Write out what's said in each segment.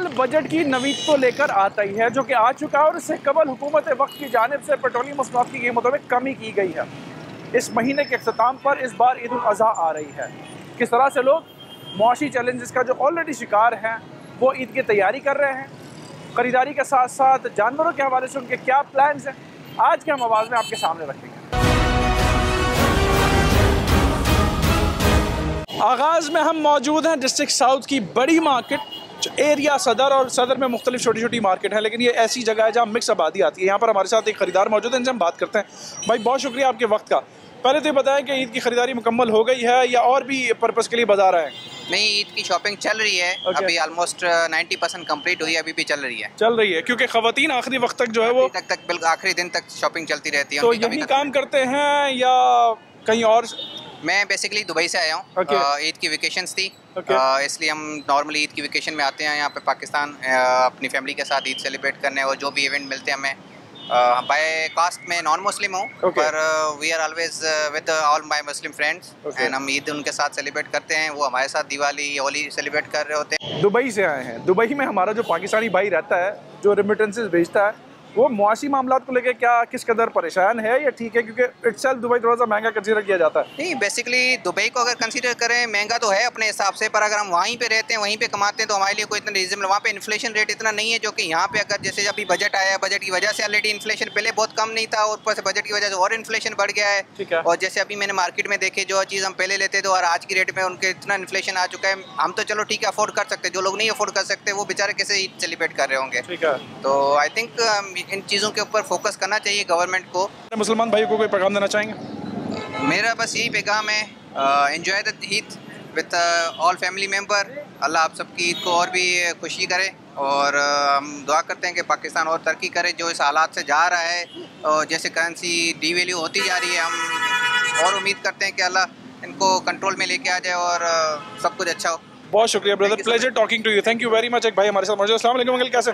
साल बजट की नवीद तो लेकर आता ही है, जो कि आ चुका है, और इससे कबल हुकूमत वक्त की जानिब से पेट्रोलियम मसनूआत की कीमतों में कमी की गई है। इस महीने के अख्ताम पर इस बार ईद उल अज़हा आ रही है। किस तरह से लोग मुआशी चैलेंजेस का जो ऑलरेडी शिकार हैं वो ईद की तैयारी कर रहे हैं, ख़रीदारी के साथ साथ जानवरों के हवाले से उनके क्या प्लान्स हैं, आज के हम आवाज़ में आपके सामने रखेंगे। आगाज़ में हम मौजूद हैं डिस्ट्रिक्ट साउथ की बड़ी मार्केट, एरिया सदर, और सदर में मुख्तलिफ छोटी छोटी मार्केट है, लेकिन ये ऐसी जगह है जहाँ मिक्स आबादी आती है। यहाँ पर हमारे साथ एक ख़रीदार मौजूद है, इनसे हम बात करते हैं। भाई बहुत शुक्रिया आपके वक्त का। पहले तो ये बताएं कि ईद की ख़रीदारी मुकम्मल हो गई है या और भी पर्पज़ के लिए बाजार आए? नहीं, ईद की शॉपिंग चल रही है। अभी ऑलमोस्ट 90% कंप्लीट हुई है, अभी भी चल रही है क्योंकि ख़वातीन आखिरी वक्त तक जो है वो तक बिल्कुल आखिरी दिन तक शॉपिंग चलती रहती है। तो यही काम करते हैं या कहीं और? मैं बेसिकली दुबई से आया हूँ। ईद की वेकेशंस थी, इसलिए हम नॉर्मली ईद की वेकेशन में आते हैं यहाँ पे पाकिस्तान अपनी फैमिली के साथ ईद सेलिब्रेट करने, और जो भी इवेंट मिलते हैं हमें। बाय कास्ट में नॉन मुस्लिम हूँ, पर we are always with all my Muslim friends, and हम ईद उनके साथ सेलिब्रेट करते हैं। वो हमारे साथ दिवाली होली सेलिब्रेट कर रहे होते हैं। दुबई से आए हैं। दुबई में हमारा जो पाकिस्तानी भाई रहता है, जो रेमिटेंसेस भेजता है, वो मुआशी मामलात को लेकर क्या किस कदर परेशान है या ठीक है? क्योंकि इटसेल्फ दुबई थोड़ा सा महंगा कंसीडर किया जाता है। नहीं, बेसिकली दुबई को अगर कंसीडर करें महंगा तो है अपने हिसाब से, पर अगर हम वहीं पे रहते हैं, वहीं पे कमाते हैं, तो हमारे लिए कोई इतना रीजनेबल, वहाँ पे इन्फ्लेशन रेट इतना नहीं है जो कि यहाँ पे। अगर जैसे अभी बजट आया है, बजट की वजह से ऑलरेडी इन्फ्लेशन पहले बहुत कम नहीं था, और ऊपर से बजट की वजह से और इन्फ्लेशन बढ़ गया है। और जैसे अभी मैंने मार्केट में देखे, जो चीज़ हम पहले लेते थे और आज की रेट में उनके इतना इन्फ्लेशन आ चुका है। हम तो चलो ठीक है अफोर्ड कर सकते, जो लोग नहीं अफोर्ड कर सकते वो बेचारे कैसे ईद सेलिब्रेट कर रहे होंगे। तो आई थिंक इन चीज़ों के ऊपर फोकस करना चाहिए गवर्नमेंट को। मुसलमान भाई को कोई पैगाम देना चाहेंगे? मेरा बस यही पैगाम है, enjoy the Eid with all family member. अल्लाह आप सबकी ईद को और भी खुशी करे, और हम दुआ करते हैं कि पाकिस्तान और तरक्की करे। जो इस हालात से जा रहा है, जैसे करेंसी डीवैल्यू होती जा रही है, हम और उम्मीद करते हैं कि अल्लाह इनको कंट्रोल में लेके आ जाए और सब कुछ अच्छा हो। बहुत शुक्रिया brother, pleasure talking to you, thank you very much. एक भाई हमारे साथ मौजूद। अस्सलाम वालेकुम अंकल, कैसे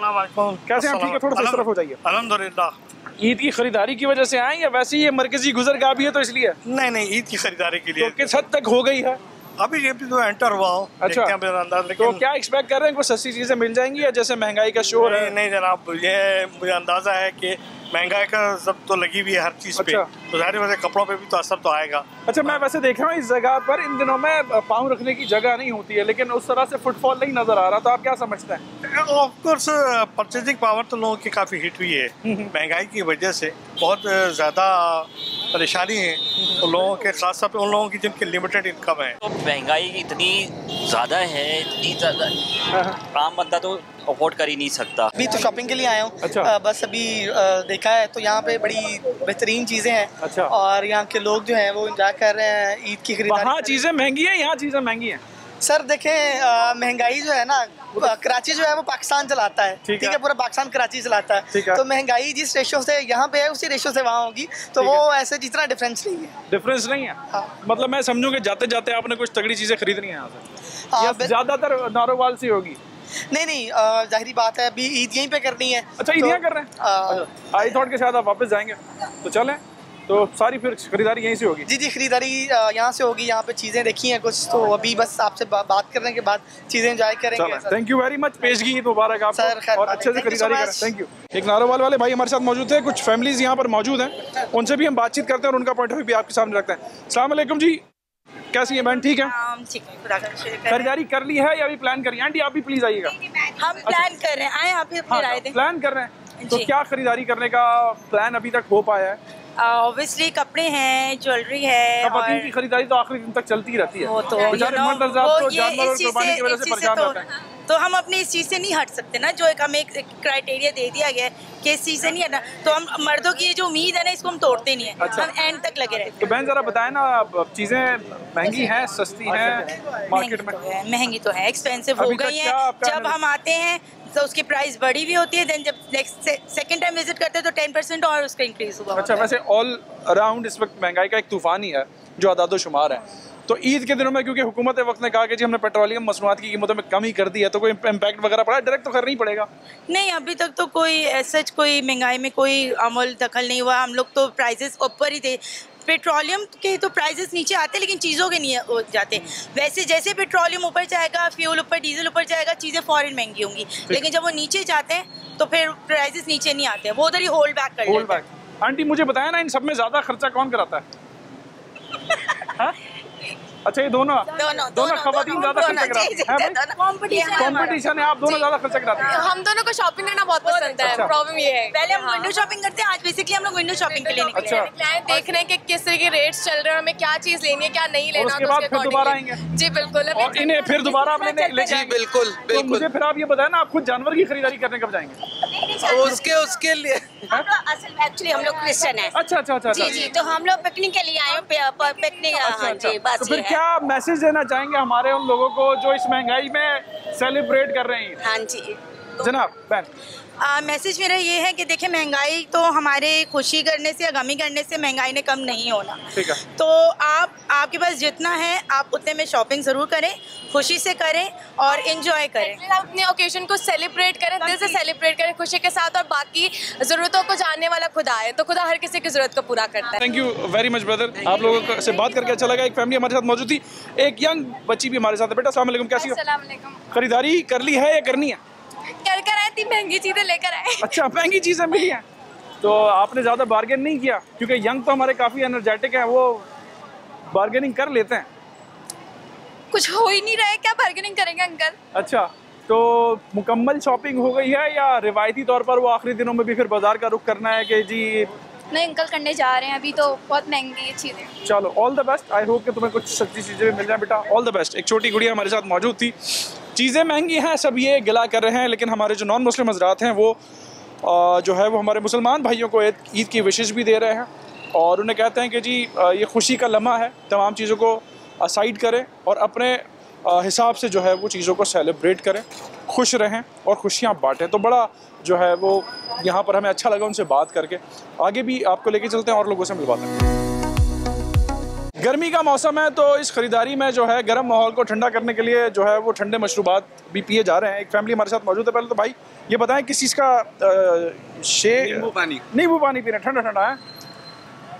हैं? ठीक है, थोड़ा सा इस तरफ हो जाइए। अल्हम्दुलिल्लाह। ईद की खरीदारी की वजह से आए या वैसे ही ये मरकजी गुजरगाह भी है तो इसलिए? नहीं, ईद की खरीदारी के लिए। तो किस हद तक हो गई है? अभी ये भी तो एंटर हुआ हूँ। अच्छा, तो क्या एक्सपेक्ट कर रहे हैं, कुछ सस्ती चीजें मिल जाएंगी या जैसे महंगाई का शोर है? नहीं जनाब, ये मुझे अंदाजा है कि महंगाई का सब तो लगी हुई है हर चीज़ पे, तो जाहिर वजह कपड़ों पे भी तो असर तो आएगा। अच्छा, मैं वैसे देख रहा हूँ इस जगह पर इन दिनों में पाँव रखने की जगह नहीं होती है, लेकिन उस तरह से फुटफॉल नहीं नजर आ रहा, तो आप क्या समझते हैं? ऑफ कोर्स परचेजिंग पावर तो लोगों की काफ़ी हिट हुई है महंगाई की वजह से, बहुत ज़्यादा परेशानी है तो लोगों के, खास तौर पर उन लोगों की जिनकी लिमिटेड इनकम है। तो महंगाई इतनी ज़्यादा है, इतनी ज़्यादा आम बंदा तो अफोर्ड कर ही नहीं सकता। अभी तो शॉपिंग के लिए आया हूँ। अच्छा। बस अभी देखा है तो यहाँ पे बड़ी बेहतरीन चीज़ें हैं। अच्छा। और यहाँ के लोग जो हैं वो एंजॉय कर रहे हैं ईद की खरीदारी। वहाँ चीज़ें महंगी हैं, यहाँ चीज़ें महंगी हैं? सर देखें, महंगाई जो है ना, कराची जो है वो पाकिस्तान चलाता है, ठीक है, पूरा पाकिस्तान कराची चलाता है, तो महंगाई जिस रेशो से यहाँ पे है उसी रेशो से वहाँ होगी, तो वो ऐसे जितना डिफरेंस नहीं है। डिफरेंस नहीं है? हाँ। मतलब मैं समझूँ कि जाते जाते आपने कुछ तगड़ी चीज़ें खरीदनी है यहाँ से? हाँ, ज़्यादातर नारोवाल से होगी? नहीं, जाहिर बात है अभी ईद यहीं पे करनी है। अच्छा, ईद यहाँ कर रहे हैं? आई थॉट के साथ आप वापस जाएंगे, तो चलें, तो सारी फिर खरीदारी यहीं से होगी? जी, खरीदारी यहाँ से होगी। यहाँ पे चीज़ें देखी हैं कुछ, तो अभी बस आपसे बात करने के बाद चीज़ें एंजॉय करेंगे। थैंक यू वेरी मच, पेशगी ईद मुबारक आपको सर, और अच्छे से खरीदारी करें। Thank you. एक नारोवाल वाले भाई हमारे साथ मौजूद थे, कुछ फैमिलीज यहाँ पर मौजूद हैं, उनसे भी हम बातचीत करते हैं और उनका पॉइंट ऑफ व्यू भी आपके सामने रखते हैं। अस्सलाम वालेकुम जी, कैसी है बहन? ठीक है, खरीदारी कर ली है या अभी प्लान करिए? आंटी आप भी प्लीज आइएगा। हम प्लान कर रहे हैं, आए आप भी अपनी राय दें। प्लान कर रहे हैं, तो क्या खरीदारी करने का प्लान अभी तक हो पाया है? ऑब्वियसली कपड़े हैं, ज्वेलरी है, और की खरीदारी तो आखिरी दिन तक चलती रहती है। वो तो तो हम अपनी इस चीज़ से नहीं हट सकते ना, जो एक हमें एक क्राइटेरिया दे दिया गया है कि इस चीज़ से नहीं हटना, तो हम मर्दों की जो उम्मीद है ना, इसको हम तोड़ते नहीं है। अच्छा। हम एंड तक लगे रहते हैं। तो बहन जरा बताएं ना, चीज़ें महंगी हैं सस्ती हैं मार्केट में? महंगी तो है, एक्सपेंसिव हो गई है। जब हम आते हैं तो उसकी प्राइस बढ़ी भी होती है, देन जब नेक्स्ट सेकंड टाइम विजिट करते हैं तो 10% और उसका इंक्रीज हुआ। अच्छा, वैसे ऑल अराउंड इस वक्त महंगाई का एक तूफान ही है जो आदादोशुमार है, तो ईद के दिनों में क्योंकि हुकूमत वक्त ने कहा कि जी हमने पेट्रोलियम मसनूआत की कीमतों में कमी कर दी है, तो कोई इम्पैक्ट वगैरह पड़ा? डायरेक्ट तो करना ही पड़ेगा। नहीं, अभी तक तो कोई सच कोई महंगाई में कोई अमल दखल नहीं हुआ। हम लोग तो प्राइजेस ऊपर ही थे, पेट्रोलियम के तो प्राइसेस नीचे आते हैं लेकिन चीज़ों के नहीं जाते। वैसे जैसे पेट्रोलियम ऊपर जाएगा, फ्यूल ऊपर, डीजल ऊपर जाएगा, चीज़ें फॉरेन महंगी होंगी, लेकिन जब वो नीचे जाते हैं तो फिर प्राइसेस नीचे नहीं आते, वो उधर ही होल्ड बैक कर लेते हैं। आंटी मुझे बताया ना, इन सब में ज़्यादा खर्चा कौन कराता है? अच्छा, ये दोनों खवातीन ज़्यादा खर्चा कराती हैं। कॉम्पिटिशन है, आप दोनों ज़्यादा खर्चा कराते हैं। हम दोनों को शॉपिंग करना बहुत पसंद है। प्रॉब्लम ये है, पहले हम विंडो शॉपिंग करते हैं, आज बेसिकली हम लोग विंडो शॉपिंग के लिए निकले हैं। देख रहे हैं कि किस तरह के रेट्स चल रहे हैं, हमें क्या चीज़ लेनी है, क्या नहीं लेना। उसके बाद फिर दोबारा आएंगे। जी बिल्कुल, इन्हें फिर दोबारा आप लेने बिल्कुल तो मुझे फिर आप ये बताएं ना, आप खुद जानवर की खरीदारी करने कब जाएंगे? उसके लिए असल एक्चुअली हम लोग क्रिश्चियन हैं। अच्छा। जी, तो हम लोग पिकनिक के लिए आए, पिकनिक। हाँ जी, बस। तो फिर क्या मैसेज देना चाहेंगे हमारे उन लोगों को जो इस महंगाई में सेलिब्रेट कर रहे हैं? हाँ जी जनाब बहन, मैसेज मेरा ये है कि देखिए, महंगाई तो हमारे खुशी करने से या गमी करने से महंगाई ने कम नहीं होना। ठीक है। तो आपके पास जितना है आप उतने में शॉपिंग ज़रूर करें, खुशी से करें और एंजॉय करें। आप अपने ओकेजन को सेलिब्रेट करें, दिल से सेलिब्रेट करें खुशी के साथ, और बाकी ज़रूरतों को जानने वाला खुदा है, तो खुदा हर किसी की ज़रूरत को पूरा करता है। Thank you very much brother, आप लोगों से बात करके अच्छा लगा। एक फैमिली हमारे साथ मौजूद थी, एक यंग बच्ची भी हमारे साथ है। बेटा अस्सलाम वालेकुम, कैसी हो? अस्सलाम वालेकुम। खरीदारी कर ली है या करनी है? कर आए, इतनी महंगी चीज़ें लेकर आए। अच्छा, महंगी चीज़ें मिली हैं तो आपने ज़्यादा बार्गेन नहीं किया? क्योंकि यंग तो हमारे काफ़ी एनर्जेटिक हैं, वो बार्गेनिंग कर लेते हैं। कुछ हो ही नहीं रहा है, क्या बार्गेनिंग करेंगे अंकल? अच्छा, तो मुकम्मल शॉपिंग हो गई है या रिवायती तौर पर वो आखिरी दिनों में भी फिर बाजार का रुख करना है कि जी? नहीं अंकल, करने जा रहे हैं, अभी तो बहुत महंगी चीज़ें। चलो, all the best. I hope कि तुम्हें कुछ सच्ची चीज़ें भी मिल जाए बेटा, ऑल द बेस्ट। एक छोटी गुड़िया हमारे साथ मौजूद थी। चीज़ें महंगी हैं, सब ये गिला कर रहे हैं, लेकिन हमारे जो नॉन मुस्लिम हजरात हैं वो जो है वो हमारे मुसलमान भाइयों को ईद की विशेष भी दे रहे हैं और उन्हें कहते हैं कि जी ये खुशी का लम्हा है, तमाम चीज़ों को असाइड करें और अपने हिसाब से जो है वो चीज़ों को सेलिब्रेट करें, खुश रहें और खुशियाँ बांटें। तो बड़ा जो है वो यहाँ पर हमें अच्छा लगा उनसे बात करके। आगे भी आपको लेके चलते हैं और लोगों से मिलवाते हैं। गर्मी का मौसम है तो इस ख़रीदारी में जो है गर्म माहौल को ठंडा करने के लिए जो है वो ठंडे मशरूबात भी पिए जा रहे हैं। एक फैमिली हमारे साथ मौजूद है। पहले तो भाई ये बताएं किस चीज़ का नींबू पानी पीना, ठंडा ठंडा है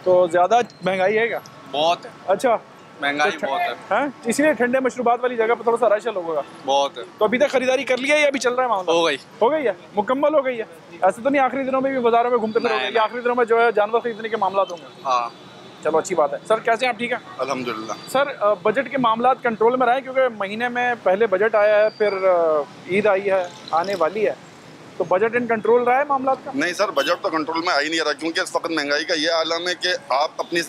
तो ज़्यादा महंगाई है क्या? बहुत है। अच्छा, महंगाई बहुत है, इसलिए ठंडे मशरूबात वाली जगह पर थोड़ा सा रश है लोगों का बहुत है। तो अभी तक खरीदारी कर लिया है या अभी चल रहा है मामला? हो गई है, मुकम्मल हो गई है। ऐसे तो नहीं आखिरी दिनों में भी बाजारों में घूमते फिरोगे? या आखिरी दिनों में जो है जानवर खरीदने के मामला होंगे? हाँ, चलो अच्छी बात है। सर कैसे हैं आप? ठीक है अल्हम्दुलिल्लाह। सर बजट के मामला कंट्रोल में रहे क्योंकि महीने में पहले बजट आया है, फिर ईद आई है, आने वाली है, तो बजट इन कंट्रोल रहा है मामला का? नहीं सर, बजट तो कंट्रोल में आ ही नहीं रहा क्योंकि इस वक्त महंगाई का ये आलम है कि आप अपनी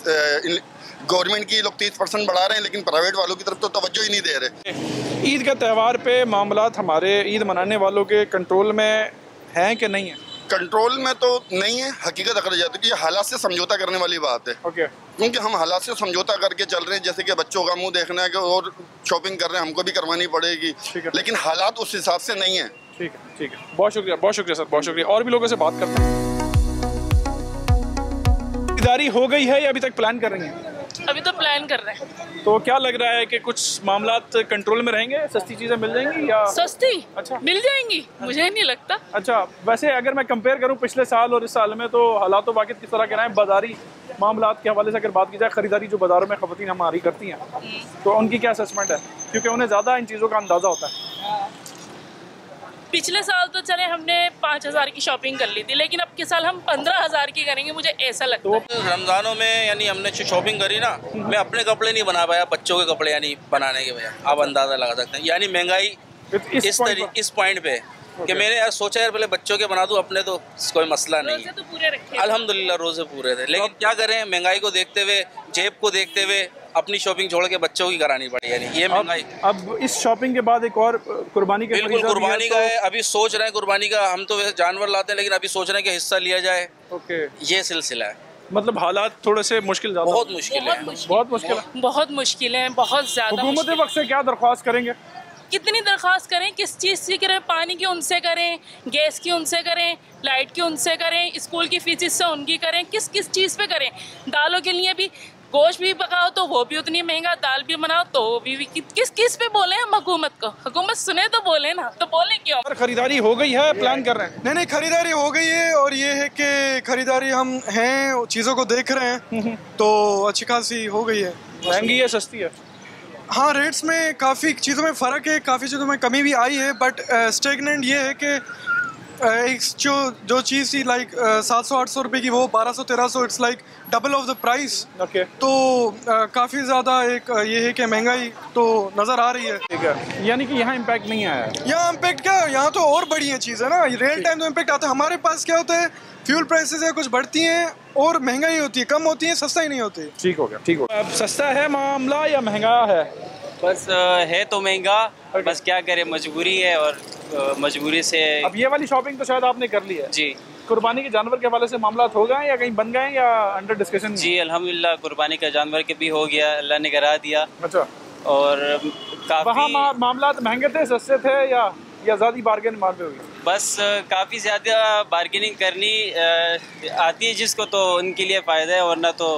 गवर्नमेंट की लोग 30% बढ़ा रहे हैं लेकिन प्राइवेट वालों की तरफ तो तवज्जो ही नहीं दे रहे। ईद का त्यौहार पे मामलात हमारे ईद मनाने वालों के कंट्रोल में हैं कि नहीं है? कंट्रोल में तो नहीं है, हकीकत अगर जाती है कि ये हालात से समझौता करने वाली बात है। ओके। क्योंकि हम हालात से समझौता करके चल रहे हैं, जैसे कि बच्चों का मुंह देखना है कि और शॉपिंग कर रहे हैं, हमको भी करवानी पड़ेगी, लेकिन हालात उस हिसाब से नहीं है। ठीक है, बहुत शुक्रिया सर, बहुत शुक्रिया। और भी लोगों से बात करते हैं। खरीदारी हो गई है या अभी तक प्लान कर रही हैं? अभी तो प्लान कर रहे हैं। तो क्या लग रहा है कि कुछ मामलात कंट्रोल में रहेंगे? सस्ती चीज़ें मिल जाएंगी या? सस्ती? अच्छा, मिल जाएंगी, मुझे नहीं लगता। अच्छा, वैसे अगर मैं कंपेयर करूं पिछले साल और इस साल में तो हालात तो वाक़ई किस तरह के रहे हैं? बाजारी मामलात के हवाले से अगर बात की जाए, खरीदारी जो बाज़ारों में ख़वातीन हमारी करती हैं तो उनकी क्या असेसमेंट है? क्योंकि उन्हें ज़्यादा इन चीज़ों का अंदाज़ा होता है। पिछले साल तो चले हमने 5,000 की शॉपिंग कर ली थी, लेकिन अब के साल हम 15,000 की करेंगे, मुझे ऐसा लगता है। रमज़ानों में यानी हमने शॉपिंग करी ना, मैं अपने कपड़े नहीं बना पाया, बच्चों के कपड़े यानी बनाने के वजह आप अंदाज़ा लगा सकते हैं। यानी महंगाई इस पॉइंट पे कि मैंने यार सोचा यार पहले बच्चों के बना दूं, अपने तो कोई मसला नहीं है, तो पूरे रखे अल्हम्दुलिल्लाह रोज़े पूरे थे, लेकिन क्या करें महंगाई को देखते हुए, जेब को देखते हुए अपनी शॉपिंग छोड़ के बच्चों की करानी पड़ी। यानी ये महंगाई अब इस शॉपिंग के बाद एक और कुर्बानी के बिल्कुल कुर्बानी का है। अभी सोच रहे हैं कुर्बानी का, हम तो जानवर लाते हैं लेकिन अभी सोच रहे हैं कि हिस्सा लिया जाए। ओके, ये सिलसिला है। मतलब हालात थोड़े से मुश्किल, बहुत मुश्किल है, बहुत मुश्किल है, बहुत ज़्यादा। हुकूमत वक्त से क्या दरख्वास्त करेंगे? कितनी दरख्वास्त करें, किस चीज़ की करें? पानी की उनसे करें, गैस की उनसे करें, लाइट की उनसे करें, स्कूल की फीस से उनकी करें, किस किस चीज़ पे करें? दालों के लिए भी गोश्त भी पकाओ तो वो भी उतनी महंगा, दाल भी बनाओ तो वो भी किस पे बोले हम हुकूमत को? हुकूमत सुने तो बोले ना, तो बोले क्यों? खरीदारी हो गई है, प्लान कर रहे हैं? नहीं, खरीदारी हो गई है और ये है कि खरीदारी हम हैं, चीज़ों को देख रहे हैं तो अच्छी खासी हो गई है। महंगी है सस्ती है? हाँ, रेट्स में काफ़ी चीज़ों में फ़र्क है, काफ़ी चीज़ों में कमी भी आई है, बट स्टेगनेंट ये है कि एक जो चीज़ थी लाइक 700-800 रुपए की, वो 1200-1300, it's like double of the price. Okay. तो काफ़ी ज़्यादा एक ये है कि महंगाई तो नज़र आ रही है। ठीक है, यानी कि यहाँ इम्पैक्ट नहीं आया है? यहाँ इम्पैक्ट क्या, यहाँ तो और बढ़िया चीज़ है ना, रियल टाइम तो इम्पैक्ट आता है। हमारे पास क्या होता है, फ्यूल प्राइसेस है, कुछ बढ़ती हैं और महंगाई होती है, कम होती है, सस्ता ही नहीं होती। ठीक हो गया, ठीक हो गया। अब सस्ता है मामला या महंगा है? बस है तो महंगा, बस क्या करें, मजबूरी है और मजबूरी से। अब ये वाली शॉपिंग तो शायद आपने कर ली है जी। कुर्बानी के जानवर के हवाले से मामला हो गए या कहीं बन गए या अंडर डिस्कशन? जी अल्हम्दुलिल्लाह, कुर्बानी का जानवर के भी हो गया, अल्लाह ने करा दिया। अच्छा। और वहाँ मामला महंगे थे, सस्ते थे या ज़्यादा बार्गेन मार पे हुई? बस काफ़ी ज़्यादा बार्गेनिंग करनी आती है जिसको, तो उनके लिए फ़ायदा है, वरना तो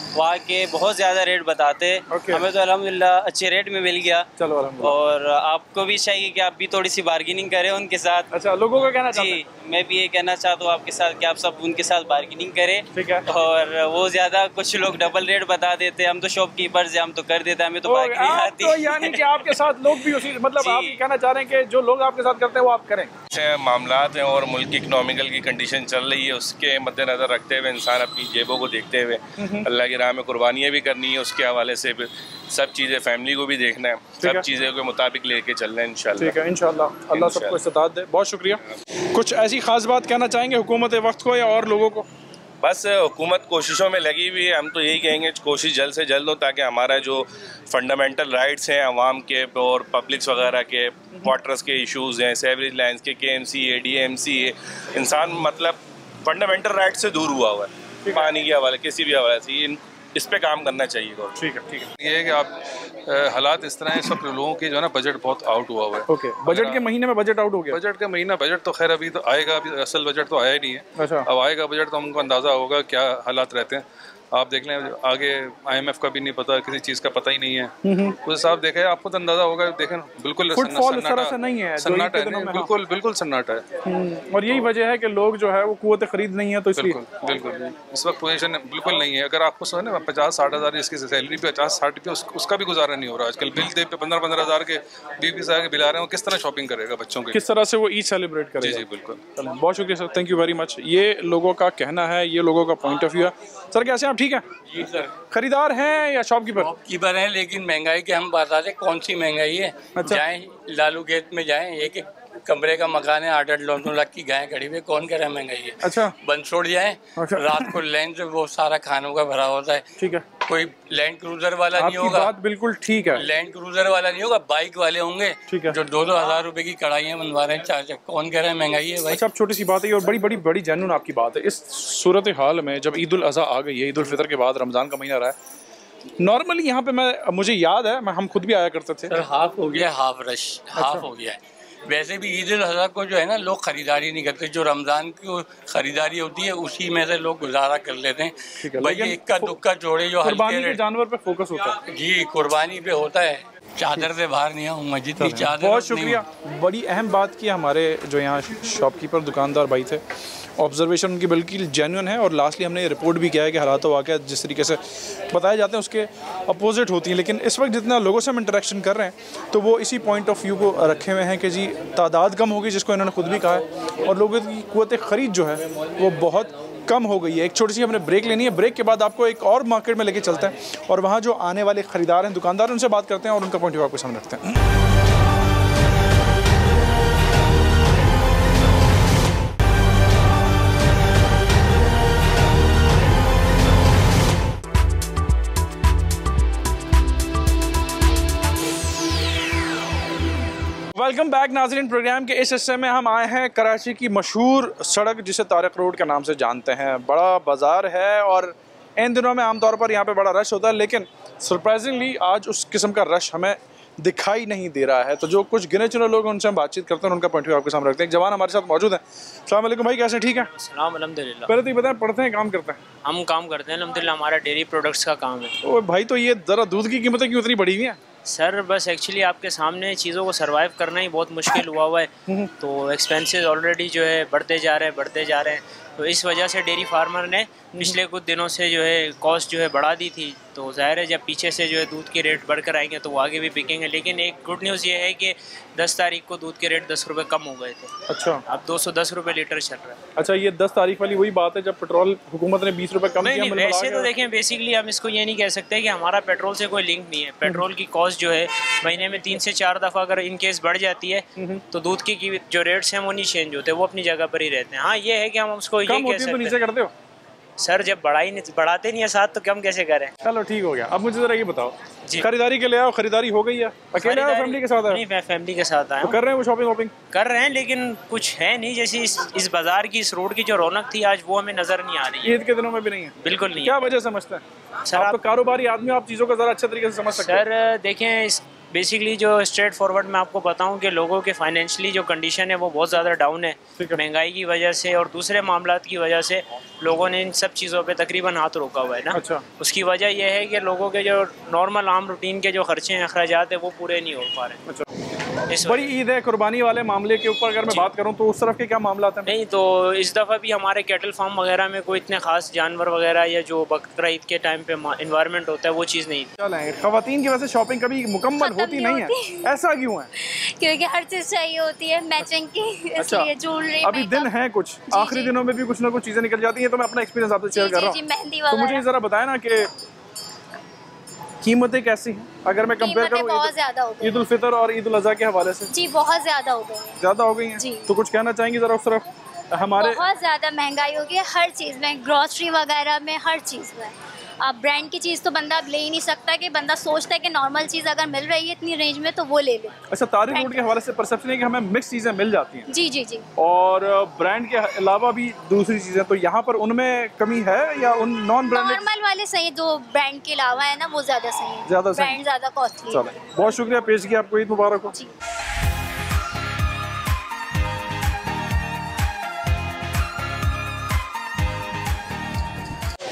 वहाँ के बहुत ज़्यादा रेट बताते। हमें तो अल्हम्दुलिल्लाह अच्छे रेट में मिल गया। चलो अल्हम्दुलिल्लाह। और आपको भी चाहिए कि आप भी थोड़ी सी बार्गेनिंग करें उनके साथ। अच्छा, लोगों का कहना चाहिए? जी, मैं भी ये कहना चाहता हूँ आपके साथ कि आप सब उनके साथ बार्गेनिंग करें। ठीक है। और वो ज़्यादा, कुछ लोग डबल रेट बता देते, हम तो शॉपकीपर्स हैं, हम तो कर देते, हमें तो बार्गेनिंग आती है। तो यानी कि आपके साथ लोग भी उसी, मतलब आप ये कहना चाह रहे हैं कि जो लोग आपके साथ करते हैं वो आप करें? मामलात हैं और मुल्क की इकनॉमिकल की कंडीशन चल रही है, उसके मद्देनजर रखते हुए इंसान अपनी जेबों को देखते हुए अल्लाह की राह में कुर्बानियाँ भी करनी है, उसके हवाले से सब चीज़ें, फैमिली को भी देखना है, सब चीज़ें के मुताबिक लेके चलना है इंशाल्लाह। ठीक है, इंशाल्लाह अल्लाह सबको इस्ताद दे। बहुत शुक्रिया। कुछ ऐसी खास बात कहना चाहेंगे हुकूमत वक्त को या और लोगों को? बस हुकूमत कोशिशों में लगी हुई है, हम तो यही कहेंगे कोशिश जल्द से जल्द हो ताकि हमारा जो फंडामेंटल राइट्स हैं आवाम के और पब्लिक्स वगैरह के, वाटर्स के इश्यूज़ हैं, सेवरेज लाइन्स के, KMC है, DMC है, इंसान मतलब फंडामेंटल राइट से दूर हुआ हुआ है, पानी के हवाले, किसी भी हवाले से, इस पे काम करना चाहिए। ठीक है, ठीक है। ये है कि आप हालात इस तरह हैं, सब लोगों के जो है ना बजट बहुत आउट हुआ हुआ है। ओके, बजट के महीने में बजट आउट हो गया? बजट का महीना, बजट तो खैर अभी तो आएगा, अभी असल बजट तो आया ही नहीं है। अच्छा। अब आएगा बजट तो हमको अंदाज़ा होगा क्या हालात रहते हैं। आप देख लें, आगे IMF का भी नहीं पता, किसी चीज़ का पता ही नहीं है। उस हिसाब देखे आपको तो अंदाज़ा होगा, देखें बिल्कुल सन्नाटा नहीं है, सन्नाटा है, बिल्कुल बिल्कुल सन्नाटा है। और यही वजह है कि लोग जो है वो कुव्वत खरीद नहीं है, तो इसलिए बिल्कुल इस वक्त पोजीशन बिल्कुल नहीं है। अगर आपको सो ना 50-60 हज़ार इसकी सैलरी पे 50-60 रुपये उसका भी गुजारा नहीं हो रहा आजकल। बिल दे पे 15-15 हज़ार के 20-20 हज़ार के बिल आ रहे हैं, किस तरह शॉपिंग करेगा बच्चों के, किस तरह से वो ईद सेलिब्रेट करेगा? जी बिल्कुल। बहुत शुक्रिया sir, thank you very much. ये लोगों का कहना है, ये लोगों का पॉइंट ऑफ व्यू है। सर कैसे हैं आप? ठीक है जी सर। खरीदार हैं या शॉपकीपर? शॉपकीपर हैं, लेकिन महंगाई के हम बता दें कौन सी महंगाई है। अच्छा। जाएं लालू गेट में जाएं, एक कमरे का मकान है, 8-9 लाख की गाय खड़ी हुई, कौन कह रहा है महंगाई है? अच्छा। बंसोड़ जाएं, रात को लैंड से वो सारा खानों का भरा होता है। ठीक है। कोई लैंड क्रूजर वाला नहीं होगा। बात बिल्कुल ठीक है। लैंड क्रूजर वाला नहीं होगा, बाइक वाले होंगे। ठीक है। जो 2-2 हज़ार रुपए की कढ़ाइयाँ बनवा रहे हैं, चाचा कौन कह रहा है महंगाई है भाई? अच्छा, अब छोटी सी बात है और बड़ी बड़ी बड़ी जेन्युइन आपकी बात है। इस सूरत हाल में जब ईद उल अज़हा आ गई है, ईद उल फितर के बाद रमज़ान का महीना रहा है, नॉर्मली यहाँ पे मुझे याद है, हम खुद भी आया करते थे। सर हाफ हो गया, हाफ रश हाफ हो गया है। वैसे भी ईद उल अज़हा को जो है ना लोग खरीदारी नहीं करते, जो रमज़ान की खरीदारी होती है उसी में से लोग गुजारा कर लेते हैं। भाई इक्का दुक्का जोड़े जो कुर्बानी के जानवर पे फोकस होता है। जी, कुर्बानी पे होता है, चादर से बाहर नहीं आऊँगा जितनी चादर। बहुत शुक्रिया। बड़ी अहम बात की हमारे जो यहाँ शॉपकीपर दुकानदार भाई थे, ऑब्जर्वेशन उनकी बिल्कुल जेन्युइन है और लास्टली हमने रिपोर्ट भी किया है कि हालात वाक़या जिस तरीके से बताए जाते हैं उसके अपोजिट होती हैं। लेकिन इस वक्त जितना लोगों से हम इंटरेक्शन कर रहे हैं तो वो इसी पॉइंट ऑफ व्यू को रखे हुए हैं कि जी तादाद कम होगी, जिसको इन्होंने खुद भी कहा है, और लोगों की क़ुव्वत ख़रीद जो है वो बहुत कम हो गई है। एक छोटी सी हमने ब्रेक लेनी है, ब्रेक के बाद आपको एक और मार्केट में लेके चलते हैं और वहाँ जो आने वाले ख़रीदार हैं, दुकानदार हैं, उनसे बात करते हैं और उनका पॉइंट ऑफ व्यू आपके सामने रखते हैं। वेलकम बैक नाज़रीन। प्रोग्राम के इस हिस्से में हम आए हैं कराची की मशहूर सड़क जिसे तारिक रोड के नाम से जानते हैं। बड़ा बाज़ार है और इन दिनों में आमतौर पर यहाँ पे बड़ा रश होता है, लेकिन सरप्राइजिंगली आज उस किस्म का रश हमें दिखाई नहीं दे रहा है। तो जो कुछ गिने चुने लोग हैं उनसे हम बातचीत करते हैं, उनका पॉइंट ऑफ व्यू आपके सामने रखते हैं। जवान हमारे साथ मौजूद हैं। अस्सलाम वालेकुम भाई, कैसे ठीक है? सलाम अल्हम्दुलिल्लाह। पहले तो ये बताएं, पढ़ते हैं काम करते हैं? हम काम करते हैं अल्हम्दुलिल्लाह, हमारा डेयरी प्रोडक्ट्स का काम है। ओ भाई, तो ये ज़रा दूध की कीमतें क्यों इतनी बढ़ी हुई हैं? सर बस एक्चुअली आपके सामने चीज़ों को सरवाइव करना ही बहुत मुश्किल हुआ है। तो एक्सपेंसेस ऑलरेडी जो है बढ़ते जा रहे हैं। तो इस वजह से डेयरी फार्मर ने पिछले कुछ दिनों से जो है कॉस्ट जो है बढ़ा दी थी। तो ज़ाहिर है जब पीछे से जो है दूध के रेट बढ़कर आएंगे तो वो आगे भी बिकेंगे। लेकिन एक गुड न्यूज़ ये है कि 10 तारीख को दूध के रेट 10 रुपये कम हो गए थे। अच्छा, अब 210 रुपये लीटर चल रहा है। अच्छा, ये 10 तारीख वाली वही बात है जब पेट्रोल हुकूमत ने 20 रुपये कम किया? नहीं, वैसे तो देखें बेसिकली हम इसको ये नहीं कह सकते कि हमारा पेट्रोल से कोई लिंक नहीं है। पेट्रोल की कॉस्ट जो है महीने में 3 से 4 दफ़ा अगर इन केस बढ़ जाती है तो दूध की जो रेट्स हैं वो नहीं चेंज होते, वो अपनी जगह पर ही रहते हैं। हाँ, ये है कि हम उसको ये कह सकते हैं करते हो सर, जब बढ़ाते नहीं है साथ तो कम कैसे करें? चलो ठीक हो गया। अब मुझे जरा ये बताओ, खरीदारी के लिए आओ, खरीदारी हो गई है? अकेले आओ, फैमिली के साथ आए? नहीं, मैं फैमिली के साथ आया। तो कर रहे हैं वो शॉपिंग कर रहे हैं, लेकिन कुछ है नहीं। जैसे इस बाजार की, इस रोड की जो रौनक थी आज वो हमें नजर नहीं आ रही है। ईद के दिनों में भी नहीं है? बिल्कुल नहीं। क्या वजह समझते हैं सर? आप तो कारोबारी आदमी, आप चीज़ों को ज़रा अच्छे तरीके से समझ सकते हैं। सर देखें, बेसिकली जो स्ट्रेट फॉरवर्ड मैं आपको बताऊं कि लोगों के फाइनेंशियली जो कंडीशन है वो बहुत ज़्यादा डाउन है। महंगाई की वजह से और दूसरे मामलात की वजह से लोगों ने इन सब चीज़ों पे तकरीबन हाथ रोका हुआ है ना। अच्छा। उसकी वजह यह है कि लोगों के जो नॉर्मल आम रूटीन के जो खर्चे हैं, अखराजात है, वो पूरे नहीं हो पा रहे हैं। अच्छा। इस बड़ी ईद है, कुर्बानी वाले मामले के ऊपर अगर मैं बात करूं तो उस तरफ के क्या मामला हैं? नहीं, तो इस दफ़ा भी हमारे कैटल फार्म वगैरह में कोई इतने खास जानवर वगैरह या जो बकरा ईद के टाइम पे इन्वायरमेंट होता है वो चीज़ नहीं। ख़वातीन की वजह से शॉपिंग कभी मुकम्मल होती नहीं है, ऐसा क्यों है? क्योंकि हर चीज़ चाहिए होती है मैचिंग की। अच्छा, ज्वेलरी अभी दिन है कुछ, आखिरी दिनों में भी कुछ ना कुछ चीज़ें निकल जाती हैं। तो मैं अपना एक्सपीरियंस आपसे शेयर कर रहा हूँ। तो मुझे ज़रा बताया ना कि कीमतें कैसी हैं अगर मैं कंपेयर करूँ बहुत ज़्यादा हो गई ईद उल फितर और ईद उल अज़हा के हवाले से? जी बहुत ज़्यादा हो गई, ज़्यादा हो गई हैं। तो कुछ कहना चाहेंगे ज़रा उस तरफ? हमारे बहुत ज़्यादा महंगाई हो गई है हर चीज़ में, ग्रॉसरी वगैरह में, हर चीज़ में। अब ब्रांड की चीज़ तो बंदा अब ले ही नहीं सकता कि बंदा सोचता है कि नॉर्मल चीज़ अगर मिल रही है इतनी रेंज में तो वो ले ले। अच्छा, तारीख रोड के हवाले से परसेप्शन है कि हमें मिक्स चीज़ें मिल जाती हैं। जी जी जी। और ब्रांड के अलावा भी दूसरी चीज़ें, तो यहाँ पर उनमें कमी है या उन नॉन ब्रांडेड? नॉर्मल वाले सही, जो ब्रांड के अलावा है ना वो ज़्यादा सही है, ज़्यादा सही, ब्रांड ज़्यादा कॉस्टली। चलो बहुत शुक्रिया पेश किया आपको, ईद मुबारक हो।